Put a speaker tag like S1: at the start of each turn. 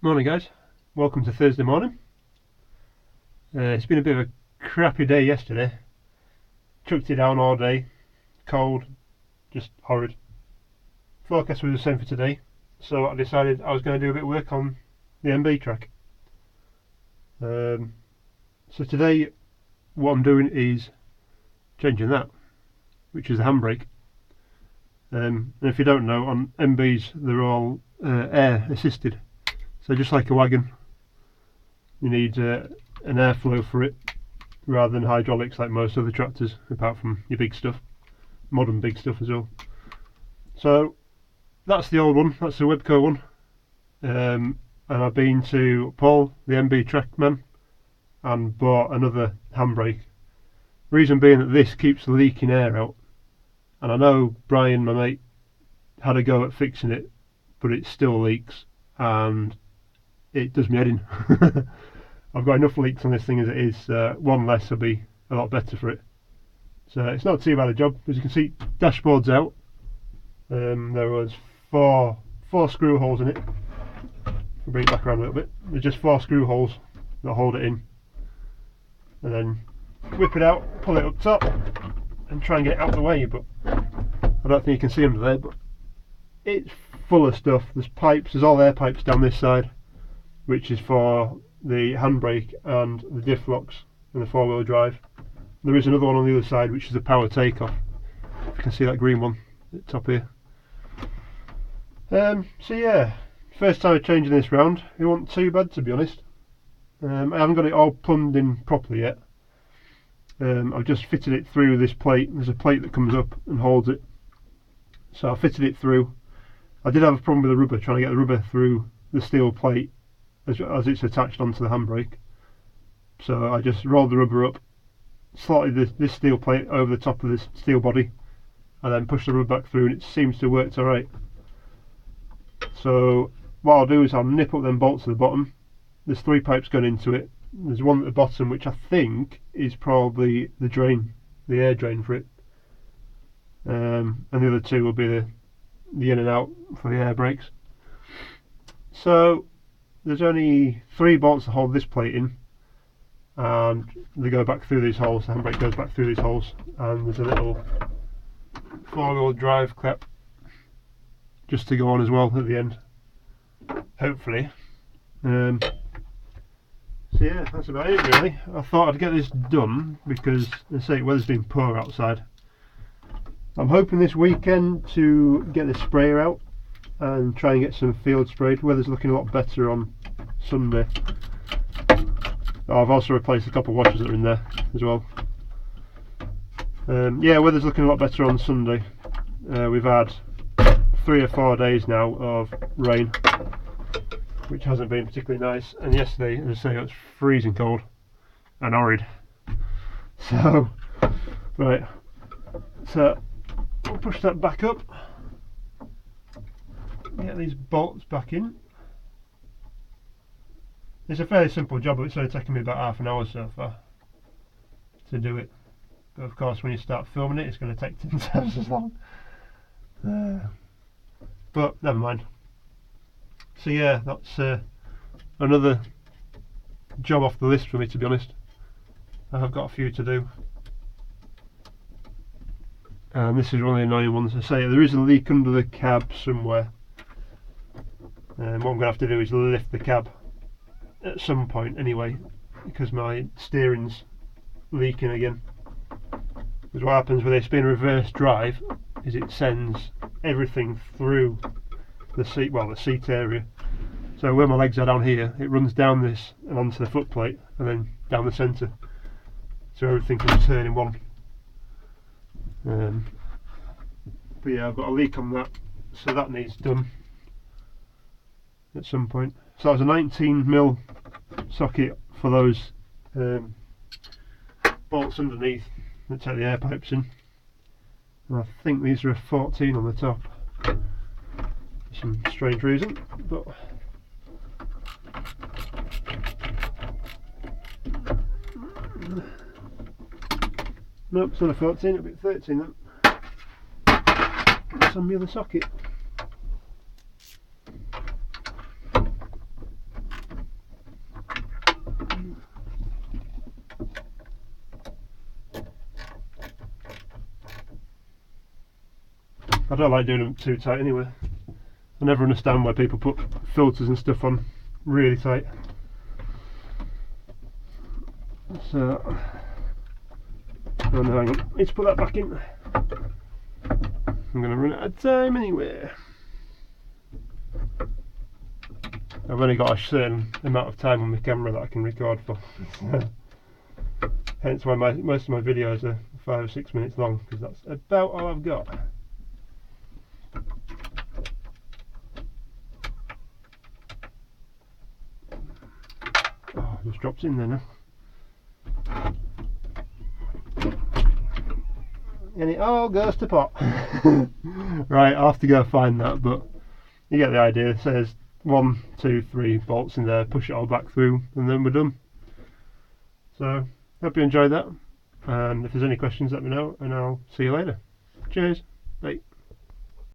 S1: Morning guys, welcome to Thursday morning. It's been a bit of a crappy day yesterday. Chucked it down all day, cold, just horrid. Forecast was the same for today, so I decided I was going to do a bit of work on the MB track. So today what I'm doing is changing that, which is the handbrake. And if you don't know, on MBs they're all air assisted. So just like a wagon, you need an airflow for it rather than hydraulics like most other tractors, apart from your big stuff, modern big stuff as well. So that's the old one, that's the Webco one, and I've been to Paul, the MB track man, and bought another handbrake. Reason being that this keeps leaking air out, and I know Brian, my mate, had a go at fixing it, but it still leaks, and it does me head in. I've got enough leaks on this thing as it is. One less will be a lot better for it. So it's not too bad a job. As you can see, dashboard's out. There was four screw holes in it. I'll bring it back around a little bit. There's just 4 screw holes that hold it in, and then whip it out, pull it up top, and try and get it out of the way. But I don't think you can see under there, but it's full of stuff. There's pipes. There's all air pipes down this side, which is for the handbrake and the diff locks and the 4-wheel drive. There is another one on the other side, which is the power takeoff. If you can see that green one at the top here. So yeah, first time changing this round. It wasn't too bad, to be honest. I haven't got it all plumbed in properly yet. I've just fitted it through this plate. There's a plate that comes up and holds it, so I fitted it through. I did have a problem with the rubber, trying to get the rubber through the steel plate as it's attached onto the handbrake. So I just rolled the rubber up, slotted this steel plate over the top of this steel body, and then pushed the rubber back through, and it seems to have worked alright. So what I'll do is I'll nip up them bolts at the bottom. There's 3 pipes going into it. There's one at the bottom which I think is probably the drain, the air drain for it, and the other 2 will be the in and out for the air brakes. So there's only 3 bolts to hold this plate in, and they go back through these holes. The handbrake goes back through these holes, and there's a little 4-wheel drive clip just to go on as well at the end, hopefully. So yeah, that's about it really. I thought I'd get this done because, as I say, weather's been poor outside. I'm hoping this weekend to get the sprayer out and try and get some field sprayed. Weather's looking a lot better on Sunday. I've also replaced a couple of washers that are in there as well. Yeah, weather's looking a lot better on Sunday. We've had 3 or 4 days now of rain, which hasn't been particularly nice, and yesterday, as I say, it was freezing cold and horrid. So, right, so I'll push that back up, get these bolts back in. It's a fairly simple job, but it's only taken me about half an hour so far to do it. But of course, when you start filming it, it's going to take 10 times as long. But never mind. So yeah, that's another job off the list for me, to be honest. I have got a few to do, and this is one of the annoying ones. I say there is a leak under the cab somewhere, and what I'm going to have to do is lift the cab at some point anyway, because my steering's leaking again. Because what happens with this being reverse drive is it sends everything through the seat, well, the seat area. So where my legs are down here, it runs down this and onto the foot plate and then down the centre, so everything can turn in one. But yeah, I've got a leak on that, so that needs done at some point. So that was a 19mm socket for those bolts underneath that take the air pipes in, and I think these are a 14 on the top for some strange reason, but nope, it's not a 14, it'll be a 13 then. It's on the other socket. I don't like doing them too tight anyway. I never understand why people put filters and stuff on really tight. So, oh no, hang on, I need to put that back in. I'm going to run out of time anyway. I've only got a certain amount of time on my camera that I can record for. Hence why most of my videos are 5 or 6 minutes long, because that's about all I've got. Oh, just drops in there now. And it all goes to pot. Right, I'll have to go find that, but you get the idea. It says 1, 2, 3 bolts in there, push it all back through, and then we're done. So, hope you enjoyed that, and if there's any questions let me know, and I'll see you later. Cheers, bye.